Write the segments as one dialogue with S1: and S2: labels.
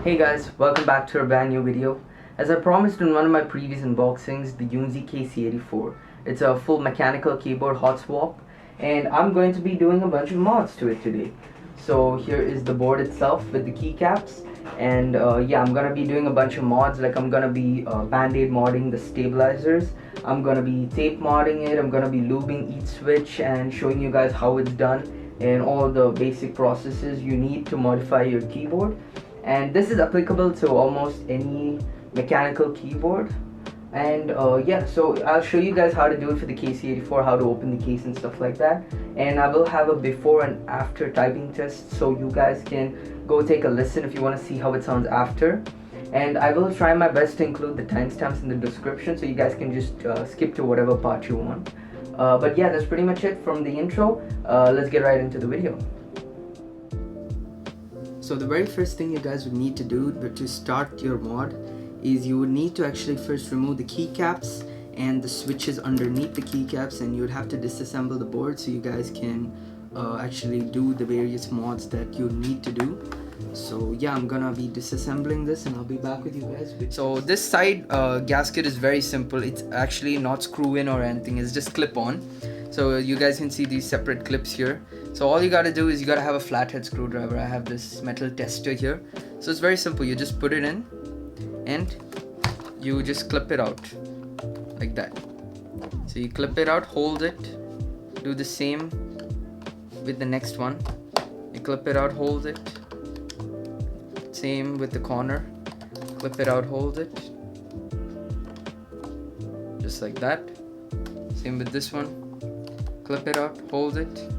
S1: Hey guys, welcome back to a brand new video. As I promised in one of my previous unboxings, the Yunzii KC84. It's a full mechanical keyboard hot swap, and I'm going to be doing a bunch of mods to it today. So here is the board itself with the keycaps, and yeah, I'm gonna be doing a bunch of mods. Like I'm gonna be band-aid modding the stabilizers, I'm gonna be tape modding it, I'm gonna be lubing each switch and showing you guys how it's done and all the basic processes you need to modify your keyboard. And this is applicable to almost any mechanical keyboard. And yeah, so I'll show you guys how to do it for the KC84, how to open the case and stuff like that. And I will have a before and after typing test, so you guys can go take a listen if you want to see how it sounds after. And I will try my best to include the timestamps in the description, so you guys can just skip to whatever part you want. But yeah, that's pretty much it from the intro. Let's get right into the video. So the very first thing you guys would need to do to start your mod is you would need to actually first remove the keycaps and the switches underneath the keycaps, and you would have to disassemble the board so you guys can actually do the various mods that you need to do. So yeah, I'm gonna be disassembling this and I'll be back with you guys. So this side gasket is very simple. It's actually not screw in or anything, it's just clip on. So you guys can see these separate clips here. So all you gotta do is you gotta have a flathead screwdriver. I have this metal tester here. So it's very simple. You just put it in and you just clip it out like that. So you clip it out, hold it, do the same with the next one. You clip it out, hold it, same with the corner, clip it out, hold it, just like that. Same with this one, clip it out, hold it,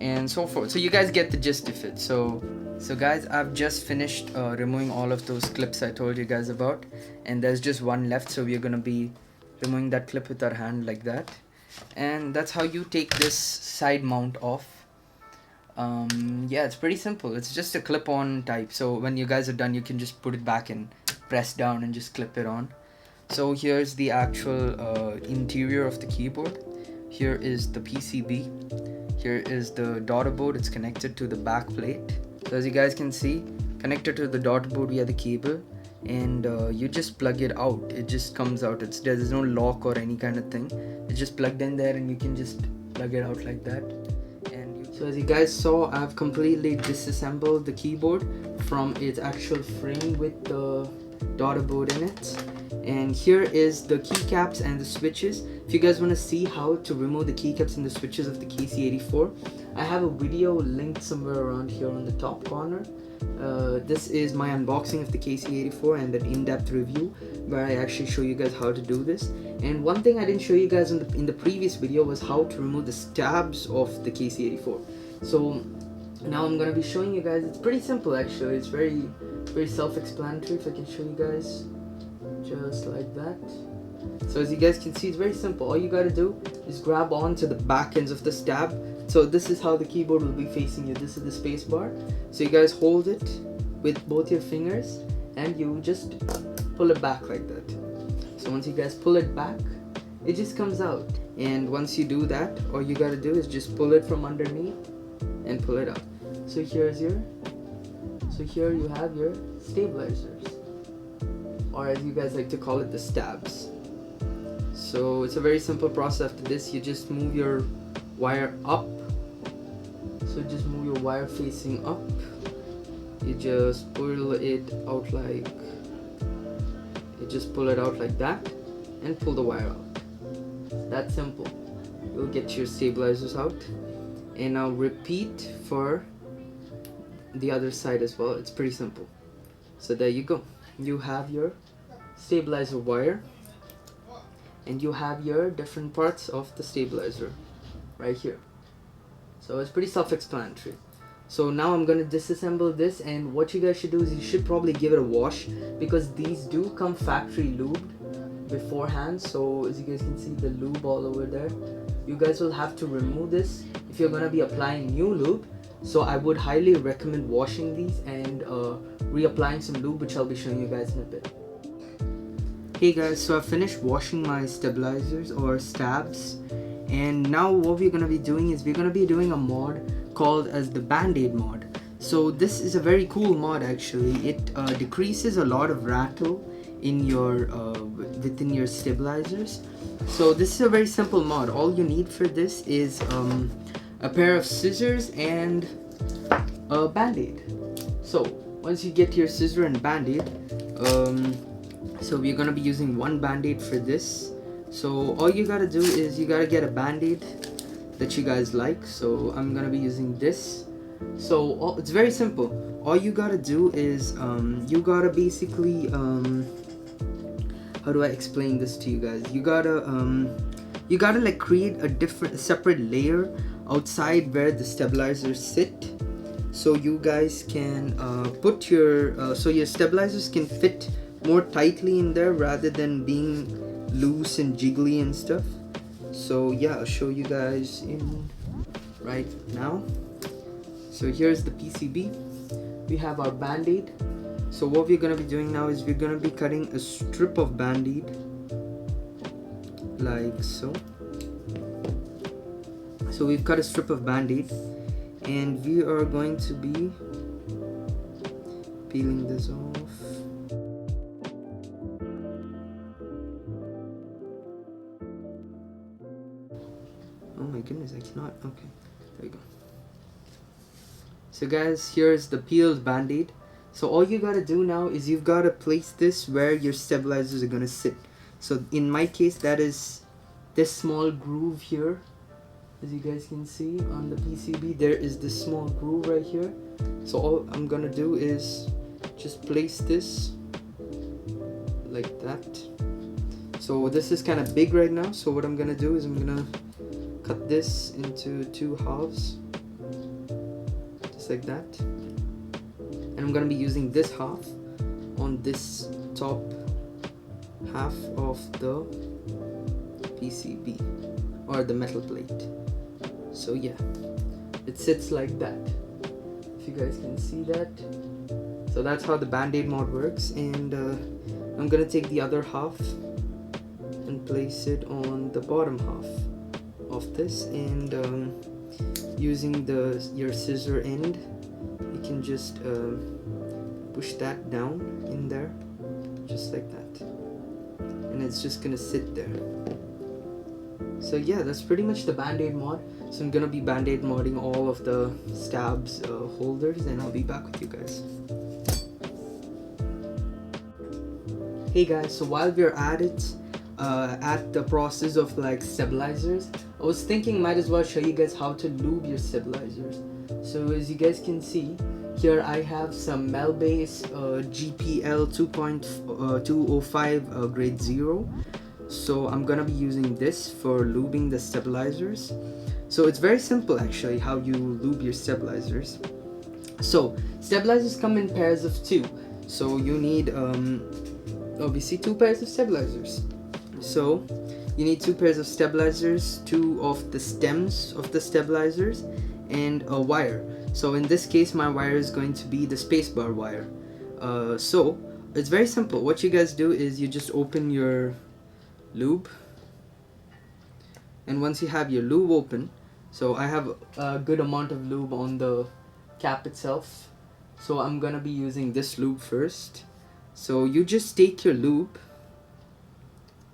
S1: and so forth. So you guys get the gist of it. So guys, I've just finished removing all of those clips I told you guys about, and there's just one left, so we're gonna be removing that clip with our hand like that. And that's how you take this side mount off. Yeah, it's pretty simple. It's just a clip-on type, so when you guys are done you can just put it back and press down and just clip it on. So here's the actual interior of the keyboard. Here is the PCB. Here is the daughter board. It's connected to the back plate. So as you guys can see, connected to the daughter board we have the cable, and you just plug it out. It just comes out. There's no lock or any kind of thing. It's just plugged in there and you can just plug it out like that. So as you guys saw, I've completely disassembled the keyboard from its actual frame with the daughter board in it. And here is the keycaps and the switches. If you guys want to see how to remove the keycaps and the switches of the KC84, I have a video linked somewhere around here on the top corner. This is my unboxing of the KC84 and an in-depth review where I actually show you guys how to do this. And one thing I didn't show you guys in the previous video was how to remove the stabs of the KC84. So now I'm gonna be showing you guys. It's pretty simple actually. It's very self-explanatory. If I can show you guys just like that. So as you guys can see, it's very simple. All you gotta do is grab onto the back ends of the stab. So this is how the keyboard will be facing you. This is the space bar. So you guys hold it with both your fingers and you just pull it back like that. So once you guys pull it back, it just comes out. And once you do that, all you gotta do is just pull it from underneath and pull it up. So here you have your stabilizers, or as you guys like to call it, the stabs. So it's a very simple process. After this, you just move your wire up. So just move your wire facing up. You just pull it out like, you just pull it out like that and pull the wire out. That's simple. You'll get your stabilizers out. And now repeat for the other side as well. It's pretty simple. So there you go. You have your stabilizer wire and you have your different parts of the stabilizer right here. So it's pretty self-explanatory. So now I'm gonna disassemble this, and what you guys should do is you should probably give it a wash, because these do come factory lubed beforehand. So as you guys can see, the lube all over there. You guys will have to remove this if you're gonna be applying new lube. So I would highly recommend washing these and reapplying some lube, which I'll be showing you guys in a bit. Hey guys, so I finished washing my stabilizers or stabs, and now what we're gonna be doing is we're gonna be doing a mod called as the Band-Aid mod. So this is a very cool mod actually. It decreases a lot of rattle in your within your stabilizers. So this is a very simple mod. All you need for this is a pair of scissors and a band-aid. So once you get your scissor and band-aid, so we're gonna be using one band-aid for this. So all you gotta do is you gotta get a band-aid that you guys like. So I'm gonna be using this. So it's very simple. All you gotta do is you gotta basically how do I explain this to you guys? You gotta like create a separate layer outside where the stabilizers sit, so you guys can put your so your stabilizers can fit more tightly in there rather than being loose and jiggly and stuff. So yeah, I'll show you guys in right now. So here's the PCB. We have our band-aid. So what we're gonna be doing now is we're gonna be cutting a strip of band-aid like so. So we've cut a strip of band-aid and we are going to be peeling this off. Oh my goodness, I cannot. Okay, there we go. So guys, here's the peeled band-aid. So all you gotta do now is you've gotta place this where your stabilizers are gonna sit. So in my case, that is this small groove here. As you guys can see on the PCB, there is this small groove right here. So all I'm gonna do is just place this like that. So this is kind of big right now. So what I'm gonna do is I'm gonna cut this into 2 halves, just like that. And I'm gonna be using this half on this top half of the PCB or the metal plate. So yeah, it sits like that, if you guys can see that. So that's how the band-aid mod works. And I'm gonna take the other half and place it on the bottom half of this, and using your scissor end, you can just push that down in there just like that, and it's just gonna sit there. So yeah, that's pretty much the band-aid mod. So I'm gonna be band-aid modding all of the stabs holders, and I'll be back with you guys. Hey guys, so while we're at it, at the process of like stabilizers, I was thinking might as well show you guys how to lube your stabilizers. So as you guys can see here, I have some Melbase GPL 2.205 grade 0. So I'm gonna be using this for lubing the stabilizers. So it's very simple actually how you lube your stabilizers. So stabilizers come in pairs of 2. So you need obviously 2 pairs of stabilizers. So you need 2 pairs of stabilizers, 2 of the stems of the stabilizers, and a wire. So in this case, my wire is going to be the spacebar wire. So it's very simple. What you guys do is you just open your lube, and once you have your lube open, so I have a good amount of lube on the cap itself, so I'm gonna be using this lube first. So you just take your lube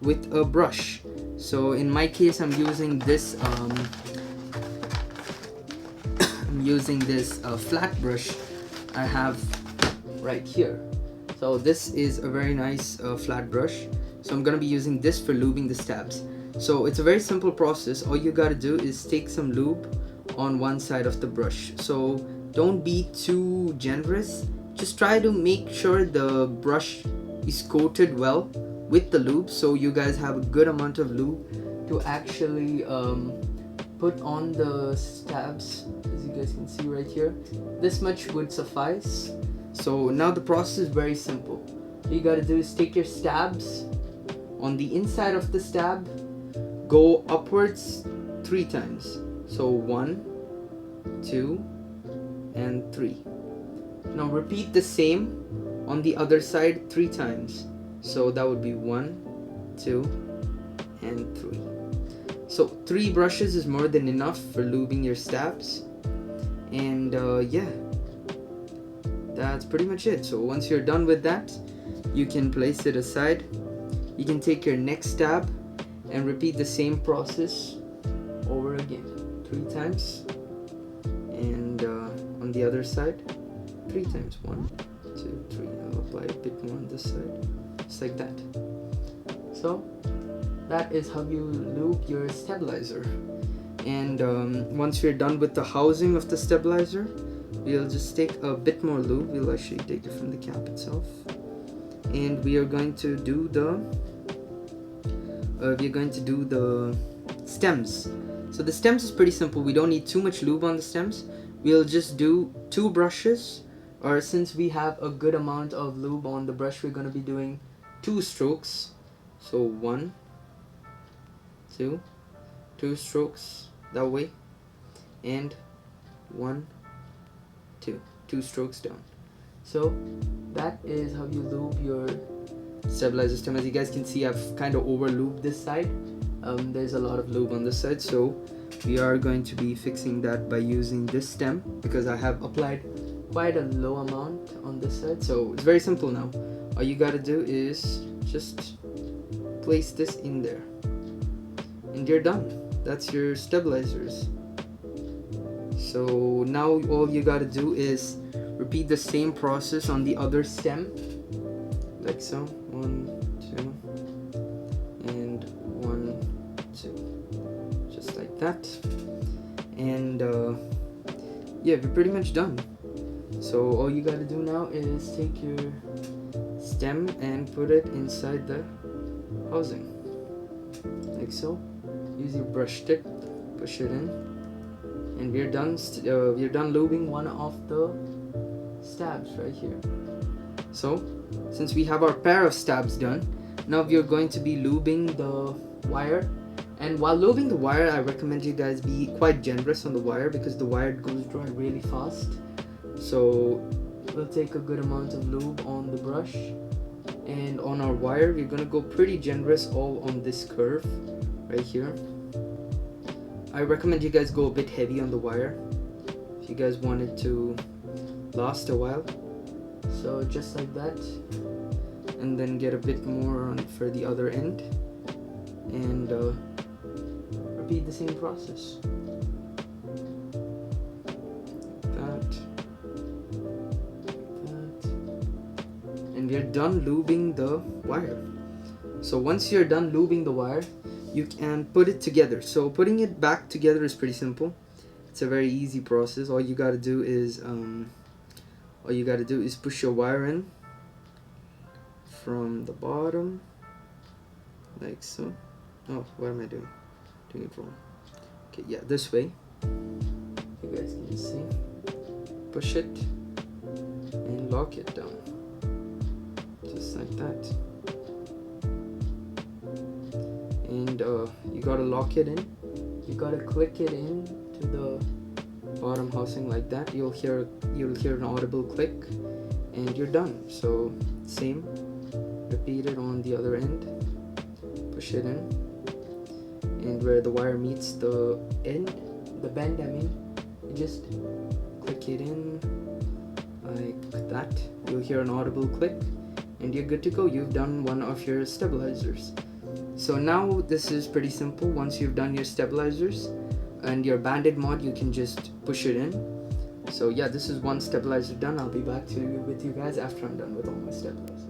S1: with a brush. So in my case, I'm using this flat brush I have right here. So this is a very nice flat brush. So I'm gonna be using this for lubing the stabs. So it's a very simple process. All you gotta do is take some lube on one side of the brush. So don't be too generous. Just try to make sure the brush is coated well with the lube, so you guys have a good amount of lube to actually put on the stabs. As you guys can see right here, this much would suffice. So now the process is very simple. All you gotta do is take your stabs. On the inside of the stab, go upwards 3 times. So 1, 2, and 3. Now repeat the same on the other side 3 times. So that would be 1, 2, and 3. So 3 brushes is more than enough for lubing your stabs. And yeah, that's pretty much it. So once you're done with that, you can place it aside. You can take your next stab and repeat the same process over again 3 times, and on the other side 3 times. 1, 2, 3. I'll apply a bit more on this side, just like that. So that is how you lube your stabilizer. And once we're done with the housing of the stabilizer, we'll just take a bit more lube. We'll actually take it from the cap itself, and we are going to do the stems. So the stems is pretty simple. We don't need too much lube on the stems. We'll just do 2 brushes, or since we have a good amount of lube on the brush, we're going to be doing 2 strokes. So 1, 2, 2 strokes that way, and 1, 2, 2 strokes down. So that is how you lube your stabilizer stem. As you guys can see, I've kind of over lubed this side. There's a lot of lube on this side, so we are going to be fixing that by using this stem, because I have applied quite a low amount on this side. So it's very simple now. All you gotta do is just place this in there, and you're done. That's your stabilizers. So now all you gotta do is repeat the same process on the other stem, like so. 1, 2, and 1, 2, just like that. And yeah, we're pretty much done. So all you gotta do now is take your stem and put it inside the housing, like so. Use your brush tip, push it in, and we're done. We're done lubing one of the stabs right here. So since we have our pair of stabs done, now we're going to be lubing the wire. And while lubing the wire, I recommend you guys be quite generous on the wire, because the wire goes dry really fast. So we'll take a good amount of lube on the brush, and on our wire we're gonna go pretty generous all on this curve right here. I recommend you guys go a bit heavy on the wire if you guys want it to last a while. So just like that, and then get a bit more on for the other end, and repeat the same process. And we're done lubing the wire. So once you're done lubing the wire, you can put it together. So putting it back together is pretty simple. It's a very easy process. All you gotta do is push your wire in from the bottom, like so. Oh, what am I doing? Doing it wrong. Okay, yeah, this way. You guys can see. Push it and lock it down, just like that. And you gotta lock it in. You gotta click it in to the bottom housing like that. You'll hear an audible click, and you're done. So same, repeat it on the other end. Push it in, and where the wire meets the end, the bend, I mean, you just click it in like that. You'll hear an audible click, and you're good to go. You've done one of your stabilizers. So now this is pretty simple. Once you've done your stabilizers and your banded mod, you can just push it in. So yeah, this is one stabilizer done. I'll be back with you guys after I'm done with all my stabilizers.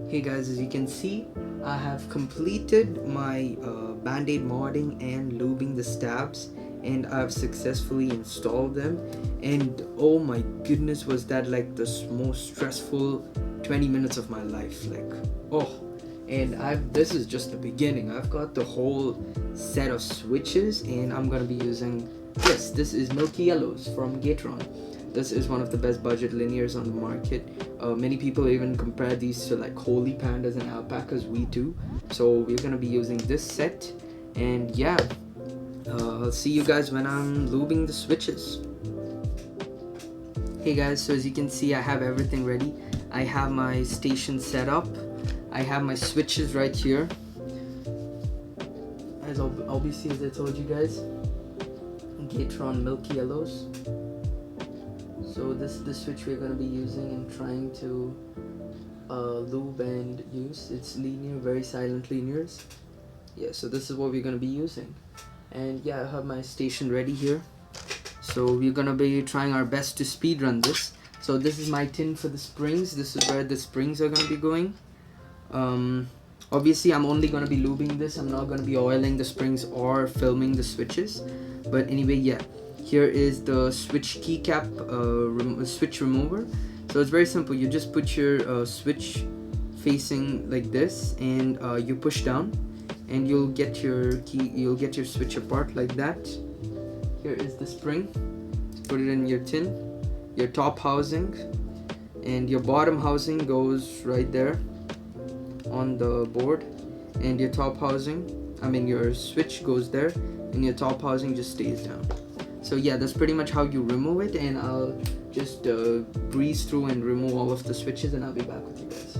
S1: Hey guys, as you can see, I have completed my band-aid modding and lubing the stabs, and I've successfully installed them. And oh my goodness, was that like the most stressful 20 minutes of my life. Like, oh. And this is just the beginning. I've got the whole set of switches, and I'm gonna be using this. This is Milky Yellows from Gatron. This is one of the best budget linears on the market. Many people even compare these to like holy pandas and alpacas. We do. So we're gonna be using this set, and yeah, I'll see you guys when I'm lubing the switches. Hey guys, so as you can see, I have everything ready. I have my station set up. I have my switches right here. As obviously, as I told you guys, Gatron Milky Yellows. So this is the switch we're going to be using and trying to lube and use. It's linear, very silent linears. Yeah, so this is what we're going to be using. And yeah, I have my station ready here. So we're going to be trying our best to speed run this. So this is my tin for the springs. This is where the springs are going to be going. Obviously I'm only going to be lubing this. I'm not going to be oiling the springs or filming the switches. But anyway, yeah, here is the switch keycap switch remover. So it's very simple. You just put your switch facing like this, and you push down, and you'll get your switch apart like that. Here is the spring. Put it in your tin, your top housing, and your bottom housing goes right there on the board, and your top housing, your switch goes there, and your top housing just stays down. So yeah, that's pretty much how you remove it, and I'll just breeze through and remove all of the switches, and I'll be back with you guys.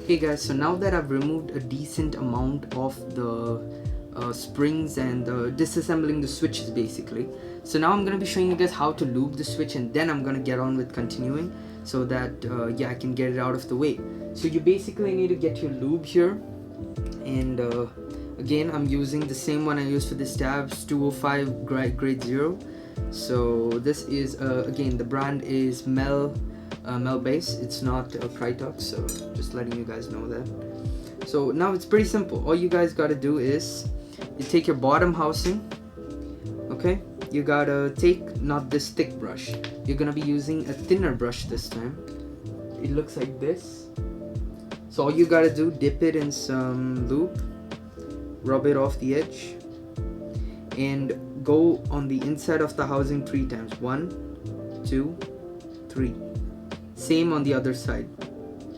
S1: Hey guys, so now that I've removed a decent amount of the springs and disassembling the switches basically, so now I'm going to be showing you guys how to lube the switch, and then I'm going to get on with continuing so that yeah, I can get it out of the way. So you basically need to get your lube here, and again, I'm using the same one I used for the stabs, 205 grade 0. So this is again, the brand is Mel base. It's not Thock, so just letting you guys know that. So now it's pretty simple. All you guys gotta do is you take your bottom housing. Okay, you gotta take not this thick brush. You're gonna be using a thinner brush this time. It looks like this. So all you gotta do, dip it in some lube, rub it off the edge, and go on the inside of the housing 3 times. 1, 2, 3. Same on the other side.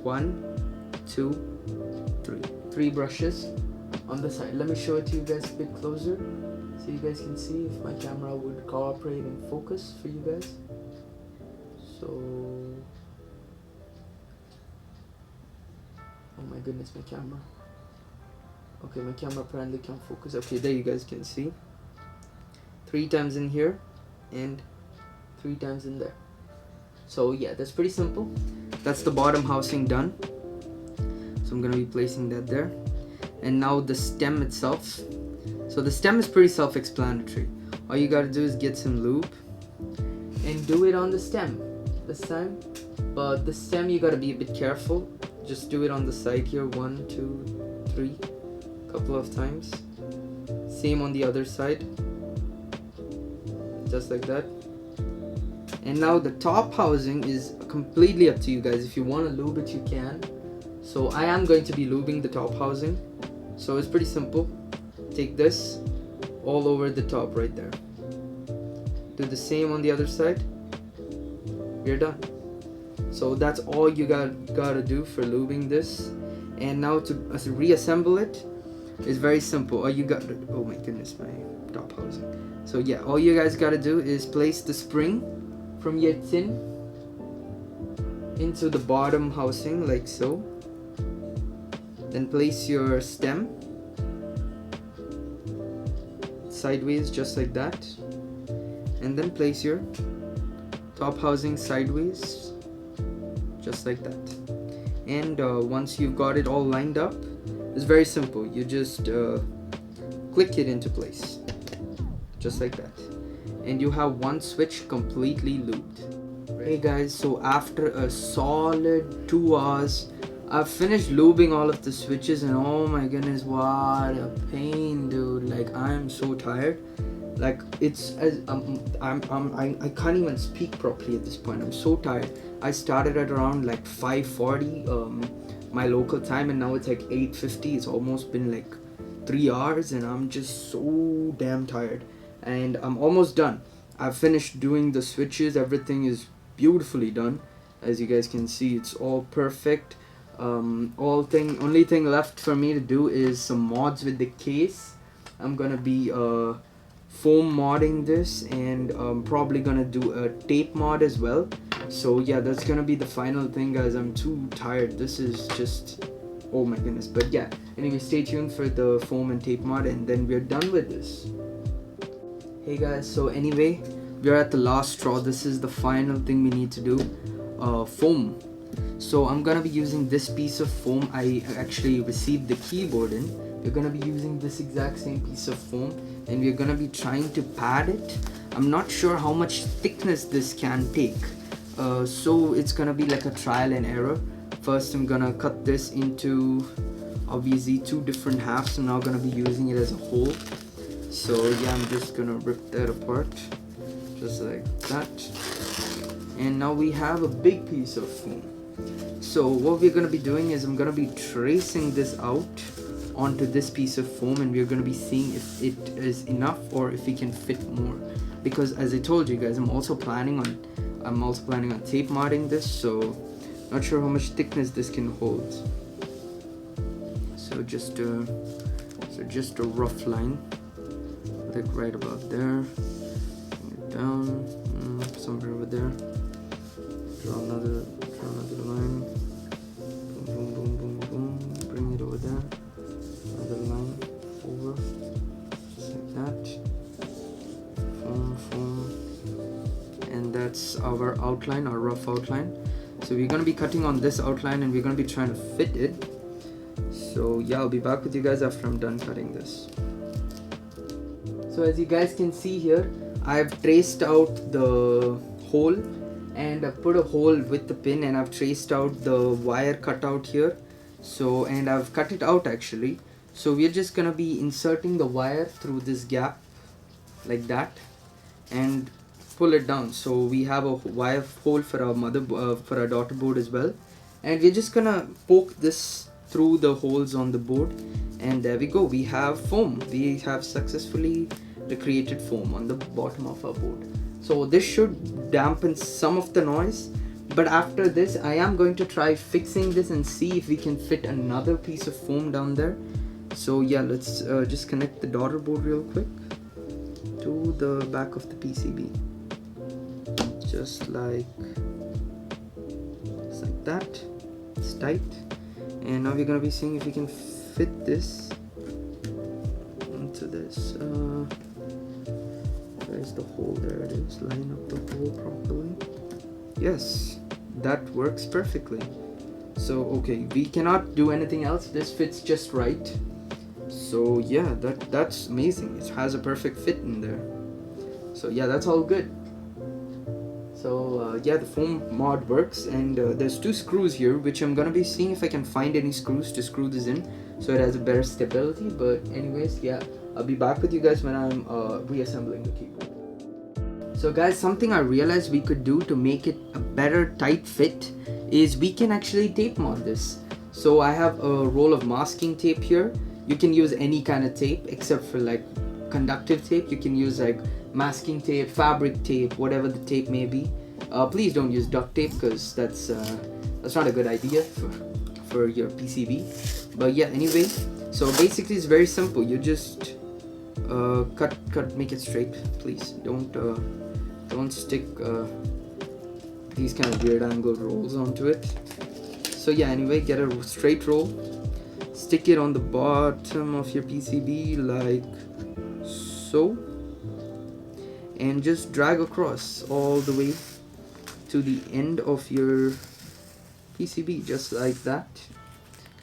S1: 1, 2, 3. 3 brushes on the side. Let me show it to you guys a bit closer so you guys can see if my camera would cooperate and focus for you guys. So, oh my goodness, my camera. Okay, my camera apparently can't focus. Okay, there you guys can see. 3 times in here and 3 times in there. So yeah, that's pretty simple. That's the bottom housing done. So I'm gonna be placing that there. And now the stem itself. So the stem is pretty self-explanatory. All you gotta do is get some lube and do it on the stem this time. But the stem, you gotta be a bit careful. Just do it on the side here. 1, 2, 3. Couple of times. Same on the other side. Just like that. And now the top housing is completely up to you guys. If you want to lube it, you can. So I am going to be lubing the top housing. So it's pretty simple. Take this all over the top right there. Do the same on the other side. You're done. So that's all you gotta do for lubing this. And now to reassemble it is very simple. All you got, oh my goodness, my top housing. So yeah, all you guys gotta do is place the spring from your tin into the bottom housing like so. Then place your stem sideways just like that. And then place your top housing sideways just like that. And once you've got it all lined up, it's very simple. You just click it into place just like that, and you have one switch completely lubed. Hey guys, so after a solid 2 hours, I've finished lubing all of the switches, and oh my goodness, what a pain, dude. Like, I'm so tired. Like, it's as I can't even speak properly at this point. I'm so tired. I started at around like 5:40 my local time, and now it's like 8:50. It's almost been like 3 hours, and I'm just so damn tired. And I'm almost done. I've finished doing the switches. Everything is beautifully done. As you guys can see, it's all perfect. Only thing left for me to do is some mods with the case. I'm gonna be foam modding this, and probably gonna do a tape mod as well. So yeah, that's gonna be the final thing, guys. I'm too tired. This is just, oh my goodness. But yeah, anyway, stay tuned for the foam and tape mod, and then we're done with this. Hey guys, so anyway, we're at the last straw. This is the final thing we need to do. Foam. So I'm gonna be using this piece of foam I actually received the keyboard in. We're gonna be using this exact same piece of foam, and we're gonna be trying to pad it. I'm not sure how much thickness this can take, so it's gonna be like a trial and error. First I'm gonna cut this into obviously 2 different halves. I'm now gonna be using it as a whole. So yeah, I'm just gonna rip that apart just like that, and now we have a big piece of foam. So what we're gonna be doing is I'm gonna be tracing this out onto this piece of foam, and we're gonna be seeing if it is enough or if we can fit more, because as I told you guys, I'm also planning on tape modding this, so not sure how much thickness this can hold. So just a rough line, like right about there. Bring it down somewhere over there. Draw another line. Boom, boom, boom, boom, boom. Bring it over there. Another line over, just like that. Foam, and that's our outline, our rough outline. So we're gonna be cutting on this outline, and we're gonna be trying to fit it. So yeah, I'll be back with you guys after I'm done cutting this. So as you guys can see here, I've traced out the hole, and I've put a hole with the pin, and I've traced out the wire cutout here. So, and I've cut it out actually. So we're just gonna be inserting the wire through this gap like that and pull it down. So we have a wire hole for our for our daughter board as well, and we're just gonna poke this through the holes on the board, and there we go. We have foam. We have successfully recreated foam on the bottom of our board. So this should dampen some of the noise, but after this I am going to try fixing this and see if we can fit another piece of foam down there. So yeah, let's just connect the daughter board real quick to the back of the PCB, just like that. It's tight, and now we're gonna be seeing if we can fit this into this. Where's the hole? There it is. Line up the hole properly. Yes, that works perfectly. So okay, we cannot do anything else. This fits just right. So yeah, that's amazing. It has a perfect fit in there. So yeah, that's all good. So yeah, the foam mod works, and there's 2 screws here, which I'm gonna be seeing if I can find any screws to screw this in so it has a better stability. But anyways, yeah, I'll be back with you guys when I'm reassembling the keyboard. So guys, something I realized we could do to make it a better tight fit is we can actually tape mod this. So I have a roll of masking tape here. You can use any kind of tape except for like conductive tape. You can use like masking tape, fabric tape, whatever the tape may be. Please don't use duct tape, because that's not a good idea for your PCB. But yeah, anyway, so basically it's very simple. You just cut, make it straight. Please don't stick these kind of weird angled rolls onto it. So yeah, anyway, get a straight roll, stick it on the bottom of your PCB like so, and just drag across all the way to the end of your PCB, just like that,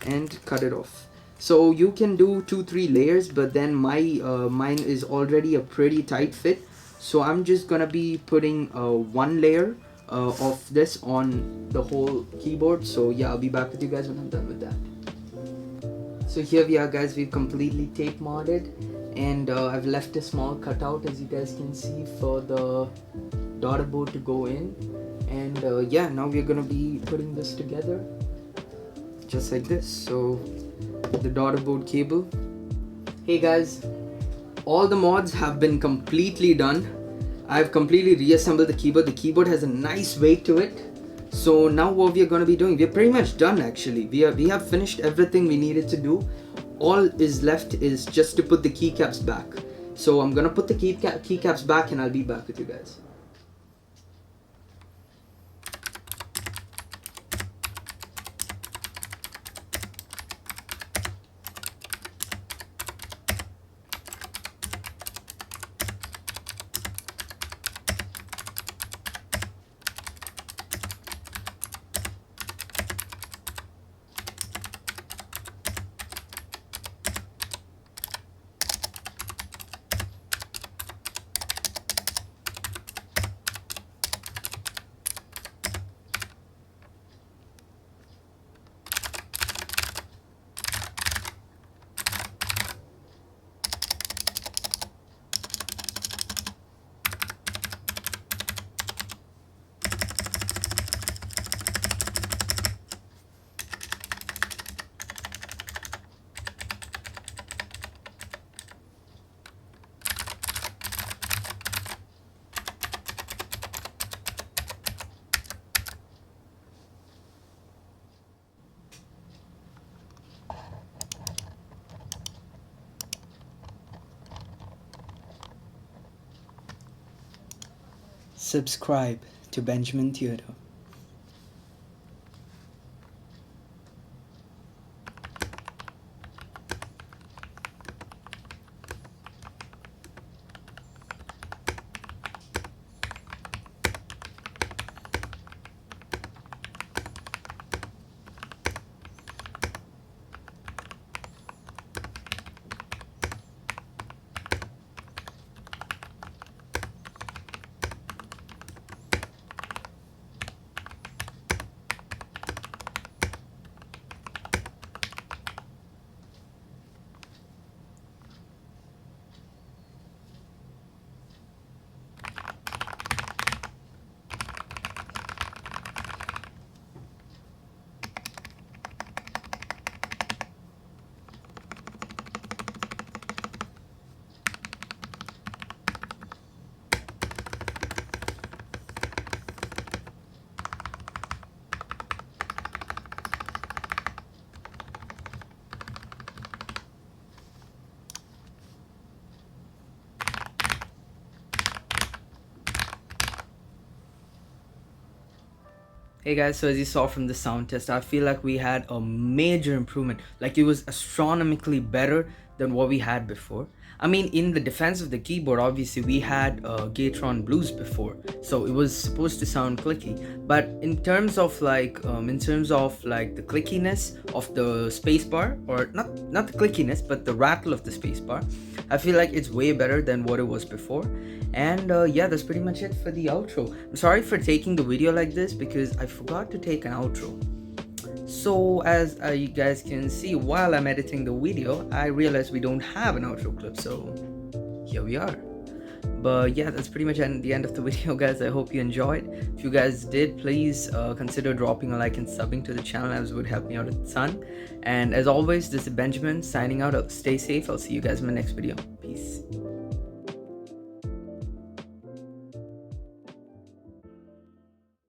S1: and cut it off. So you can do 2-3 layers, but then mine is already a pretty tight fit, so I'm just gonna be putting 1 layer of this on the whole keyboard. So yeah, I'll be back with you guys when I'm done with that. So here we are guys, we've completely tape modded, and I've left a small cutout, as you guys can see, for the daughter board to go in. And yeah, now we're gonna be putting this together just like this. So the daughter board cable. Hey guys, all the mods have been completely done. I've completely reassembled the keyboard. The keyboard has a nice weight to it. So now what we are going to be doing, we're pretty much done actually. We have finished everything we needed to do. All is left is just to put the keycaps back. So I'm going to put the keycaps back, and I'll be back with you guys. subscribe to Benjamin Theodore. Hey guys, so as you saw from the sound test, I feel like we had a major improvement. Like it was astronomically better than what we had before. I mean, in the defense of the keyboard, obviously we had Gatron Blues before, so it was supposed to sound clicky. But in terms of like the clickiness of the spacebar, or not the clickiness, but the rattle of the spacebar, I feel like it's way better than what it was before. And yeah, that's pretty much it for the outro. I'm sorry for taking the video like this because I forgot to take an outro. So as you guys can see, while I'm editing the video, I realized we don't have an outro clip, so here we are. But yeah, that's pretty much the end of the video, guys. I hope you enjoyed. If you guys did, please consider dropping a like and subbing to the channel, as it would help me out a ton. And as always, this is Benjamin signing out. Stay safe. I'll see you guys in my next video. Peace.